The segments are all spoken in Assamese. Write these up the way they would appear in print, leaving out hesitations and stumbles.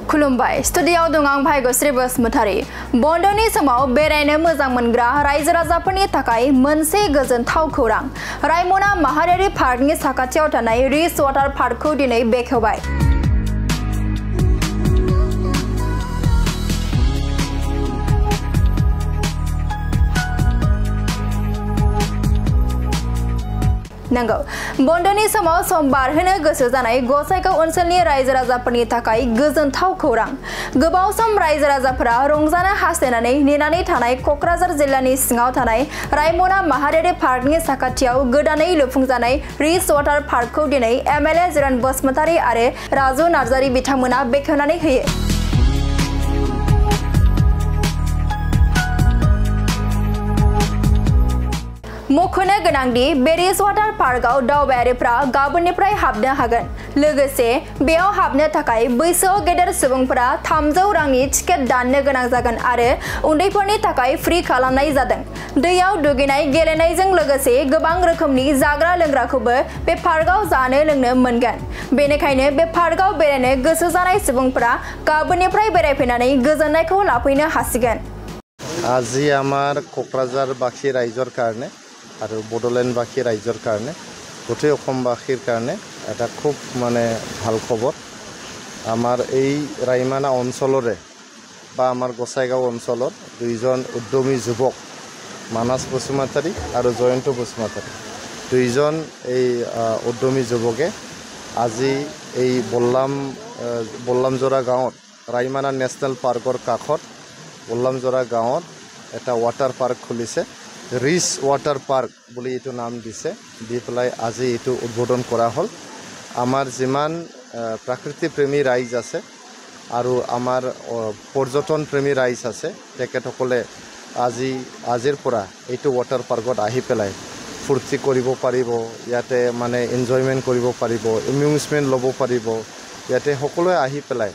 खुलुमबाय स्टुडियोआव दं आं भाग्यश्री बसुमतारी बन्दनि समाव बेरायनो मोजां मोनग्रा रायजो राजाफोरनि थाखाय मोनसे गोजोनथाव खौरां रायमना माहारियारि पार्कनि साखाथियाव थानाय रिच वाटार पार्कखौ दिनै बेखेवबाय नंगौ बन्दनि समाव सम बारहोनो गोसो जानाय गसाइगाव ओनसोलनि रायजो राजाफोरनि थाखाय गोजोनथाव खौरां गोबाव सम रायजो राजाफोरा रंजानो हास्थायनानै नेनानै थानाय कक्राझार जिल्लानि सिङाव थानाय रायमना माहारियारि पार्कनि साखाथियाव गोदानै लुफुंजानाय रिच वाटार पार्कखौ दिनै एमएलए जिरन बसुमतारी आरो राजु नार्जारी बिथांमोना बेखेवनानै होयो मख'नो गोनांदि बे रिच वाटार पार्कआव दावबायारिफ्रा गाबोननिफ्राय हाबनो हागोन लोगोसे बेयाव हाबनो थाखाय बैसोआव गेदेर सुबुंफोरा 300 रांनि टिकेट दाननो गोनां जागोन आरो उन्दैफोरनि थाखाय फ्रि खालामनाय जादों दैयाव दुगैनाय गेलेनायजों लोगोसे गोबां रोखोमनि जाग्रा लोंग्राखौबो बे पार्कआव जानो लोंनो मोनगोन बेनिखायनो बे पार्कआव बेरायनो गोसो जानाय सुबुंफोरा गाबोननिफ्राय बेरायफैनानै गोजोननायखौ लाफैनो हासिगोन আজি আমাৰ কোকৰাঝাৰ বাসী ৰাইজৰ কাৰণে আৰু বড়োলেণ্ডবাসী ৰাইজৰ কাৰণে গোটেই অসমবাসীৰ কাৰণে এটা খুব মানে ভাল খবৰ আমাৰ এই ৰাইমানা অঞ্চলৰে বা আমাৰ গোসাইগাঁও অঞ্চলৰ দুইজন উদ্যমী যুৱক মানস বসুমতাৰী আৰু জয়ন্ত বসুমতাৰী দুইজন এই উদ্যমী যুৱকে আজি এই বল্লামজোৰা গাঁৱত ৰাইমানা নেশ্যনেল পাৰ্কৰ কাষত বল্লামজোৰা গাঁৱত এটা ৱাটাৰ পাৰ্ক খুলিছে ৰিচ ৱাটাৰ পাৰ্ক বুলি এইটো নাম দিছে দি পেলাই আজি এইটো উদ্বোধন কৰা হ'ল আমাৰ যিমান প্ৰাকৃতিক প্ৰেমী ৰাইজ আছে আৰু আমাৰ পৰ্যটন প্ৰেমী ৰাইজ আছে তেখেতসকলে আজিৰ পৰা এইটো ৱাটাৰ পাৰ্কত আহি পেলাই ফূৰ্তি কৰিব পাৰিব ইয়াতে মানে এনজয়মেণ্ট কৰিব পাৰিব এমিউজমেণ্ট ল'ব পাৰিব ইয়াতে সকলোৱে আহি পেলাই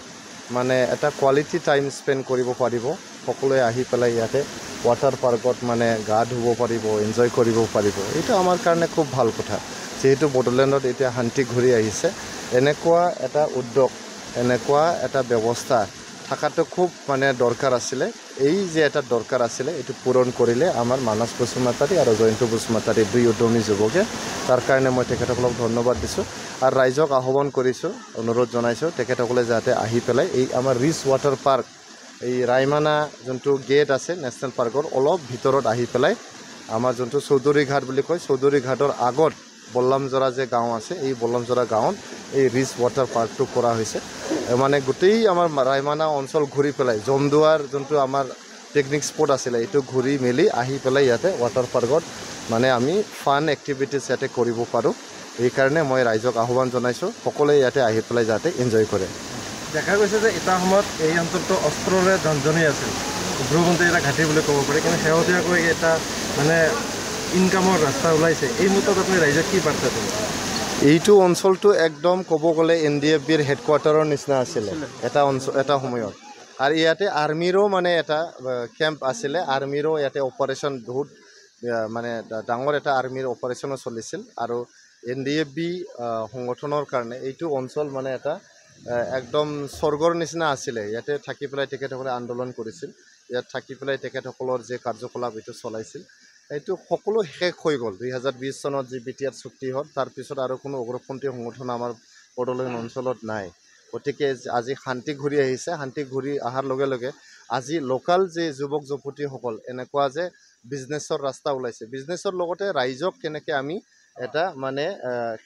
মানে এটা কোৱালিটি টাইম স্পেণ্ড কৰিব পাৰিব সকলোৱে আহি পেলাই ইয়াতে ৱাটাৰ পাৰ্কত মানে গা ধুব পাৰিব এনজয় কৰিব পাৰিব এইটো আমাৰ কাৰণে খুব ভাল কথা যেহেতু বড়োলেণ্ডত এতিয়া শান্তি ঘূৰি আহিছে এনেকুৱা এটা উদ্যোগ এনেকুৱা এটা ব্যৱস্থা থাকাটো খুব মানে দৰকাৰ আছিলে এই যে এটা দৰকাৰ আছিলে এইটো পূৰণ কৰিলে আমাৰ মানস বসুমতাৰী আৰু জয়ন্ত বসুমতাৰী দুই উদ্যমী যুৱকে তাৰ কাৰণে মই তেখেতসকলক ধন্যবাদ দিছোঁ আৰু ৰাইজক আহ্বান কৰিছোঁ অনুৰোধ জনাইছোঁ তেখেতসকলে যাতে আহি পেলাই এই আমাৰ ৰিচ ৱাটাৰ পাৰ্ক এই ৰাইমানা যোনটো গেট আছে নেশ্যনেল পাৰ্কৰ অলপ ভিতৰত আহি পেলাই আমাৰ যোনটো চৌধুৰী ঘাট বুলি কয় চৌধুৰী ঘাটৰ আগত বল্লামজোৰা যে গাঁও আছে এই বল্লামজোৰা গাঁৱত এই ৰিচ ৱাটাৰ পাৰ্কটো কৰা হৈছে মানে গোটেই আমাৰ ৰাইমানা অঞ্চল ঘূৰি পেলাই জমদুৱাৰ যোনটো আমাৰ পিকনিক স্পট আছিলে এইটো ঘূৰি মেলি আহি পেলাই ইয়াতে ৱাটাৰ পাৰ্কত মানে আমি ফান এক্টিভিটিজ ইয়াতে কৰিব পাৰোঁ এইকাৰণে মই ৰাইজক আহ্বান জনাইছোঁ সকলোৱে ইয়াতে আহি পেলাই যাতে এনজয় কৰে দেখা গৈছে যে এটা সময়ত এই অঞ্চলটো অস্ত্ৰৰে ঝনঝনি আছিল উগ্ৰপন্থী এটা ঘাটি বুলি ক'ব পাৰি কিন্তু শেহতীয়াকৈ এটা মানে ইনকামৰ ৰাস্তা ওলাইছে এই মুহূৰ্তত আপুনি ৰাইজক কি বাৰ্তা দিব এইটো অঞ্চলটো একদম ক'ব গ'লে NDFBৰ হেডকোৱাৰ্টাৰৰ নিচিনা আছিলে এটা সময়ত আৰু ইয়াতে আৰ্মিৰো মানে এটা কেম্প আছিলে আৰ্মিৰো ইয়াতে অপাৰেশ্যন বহুত মানে ডাঙৰ এটা আৰ্মিৰ অপাৰেশ্যনো চলিছিল আৰু NDFB সংগঠনৰ কাৰণে এইটো অঞ্চল মানে এটা একদম স্বৰ্গৰ নিচিনা আছিলে ইয়াতে থাকি পেলাই তেখেতসকলে আন্দোলন কৰিছিল ইয়াত থাকি পেলাই তেখেতসকলৰ যে কাৰ্যকলাপ এইটো চলাইছিল এইটো সকলো শেষ হৈ গ'ল 2020 চনত যি BTR চুক্তি হ'ল তাৰপিছত আৰু কোনো উগ্ৰপন্থী সংগঠন আমাৰ বড়োলেণ্ড অঞ্চলত নাই গতিকে আজি শান্তি ঘূৰি আহিছে শান্তি ঘূৰি অহাৰ লগে লগে আজি লোকাল যে যুৱক যুৱতীসকল এনেকুৱা যে বিজনেছৰ ৰাস্তা ওলাইছে বিজনেছৰ লগতে ৰাইজক কেনেকৈ আমি এটা মানে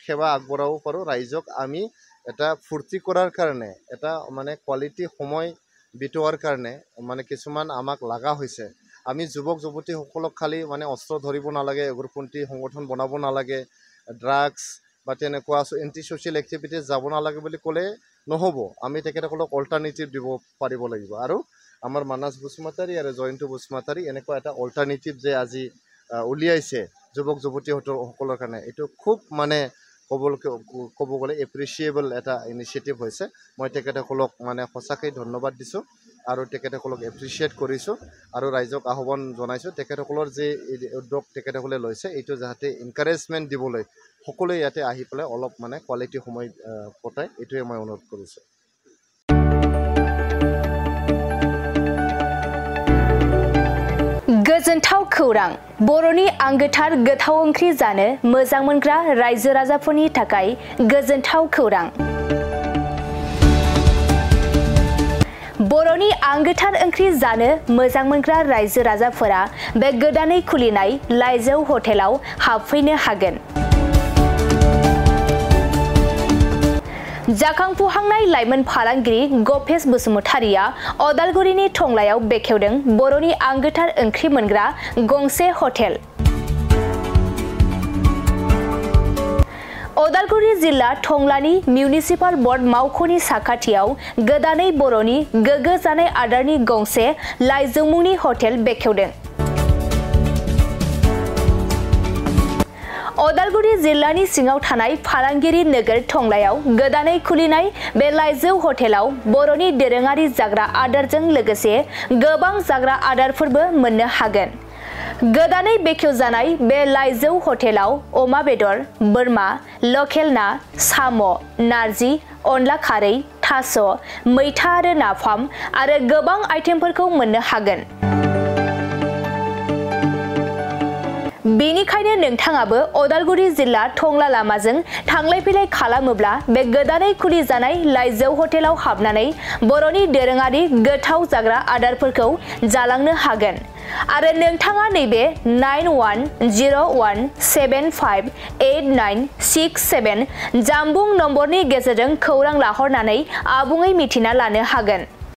সেৱা আগবঢ়াব পাৰোঁ ৰাইজক আমি এটা ফূৰ্তি কৰাৰ কাৰণে এটা মানে কোৱালিটি সময় বিতোৱাৰ কাৰণে মানে কিছুমান আমাক লগা হৈছে আমি যুৱক যুৱতীসকলক খালি মানে অস্ত্ৰ ধৰিব নালাগে উগ্ৰপন্থী সংগঠন বনাব নালাগে ড্ৰাগছ বা তেনেকুৱা এণ্টি ছ'চিয়েল এক্টিভিটিজ যাব নালাগে বুলি ক'লে নহ'ব আমি তেখেতসকলক অল্টাৰনেটিভ দিব পাৰিব লাগিব আৰু আমাৰ মানস বসুমতাৰী আৰু জয়ন্ত বসুমতাৰী এনেকুৱা এটা অল্টাৰনেটিভ যে আজি উলিয়াইছে যুৱক যুৱতীসকলৰ কাৰণে এইটো খুব মানে ক'ব গ'লে এপ্ৰিচিয়েবল এটা ইনিচিয়েটিভ হৈছে মই তেখেতসকলক মানে সঁচাকৈ ধন্যবাদ দিছোঁ আৰু তেখেতসকলক এপ্ৰিচিয়েট কৰিছোঁ আৰু ৰাইজক আহ্বান জনাইছোঁ তেখেতসকলৰ যে উদ্যোগ তেখেতসকলে লৈছে এইটো যাতে এনকাৰেজমেণ্ট দিবলৈ সকলোৱে ইয়াতে আহি পেলাই অলপ মানে কোৱালিটি সময় কটাই এইটোৱে মই অনুৰোধ কৰিছোঁ खौरां बर'नि आंगोथार गोथाव ओंख्रि जानो मोजां मोनग्रा रायजो राजाफोरनि थाखाय गोजोनथाव खौरां। बर'नि आंगोथार ओंख्रि जानो मोजां मोनग्रा रायजो राजाफोरा बे गोदानै खुलिनाय लाइजौ हटेलाव हाबफैनो हागोन। जाखांफुहांनाय लाइमोन फालांगिरि गपेश बसुमतारिया अदालगुरिनि टंलायाव बेखेवदों बर'नि आंगोथार ओंख्रि मोनग्रा गंसे हटेल। अदालगुरि जिल्ला टंलानि मिउनिसिपाल बर्ड मावख'नि साखाथियाव गोदानै बर'नि गोग्गो जानाय आदारनि गंसे लाइजौ मुंनि हटेल बेखेवदों। अदालगुरि जिल्लानि सिङाव थानाय फालांगिरि नोगोर टंलायाव गोदानै खुलिनाय बे लाइजौ हटेलाव बर'नि दोरोङारि जाग्रा आदारजों लोगोसे गोबां जाग्रा आदारफोरबो मोननो हागोन। गोदानै बेखेवजानाय बे लाइजौ हटेलाव अमा बेदर, बोरमा, लकेल ना, साम', नारजि, अनला खारै, थास', मैथा आरो नाफाम आरो गोबां आइटेमफोरखौ मोननो हागोन। बेनिखायनो नोंथाङाबो अदालगुरि जिल्ला टंला लामाजों थांलाय फैलाय खालामोब्ला बे गोदानै खुलिजानाय लाइजौ हटेलाव हाबनानै बर'नि दोरोङारि गोथाव जाग्रा आदारफोरखौ जालांनो हागोन। आरो नोंथाङा नैबे 9101758967 जानबुं नम्बरनि गेजेरजों खौरां लाहरनानै आबुङै मिथिना लानो हागोन।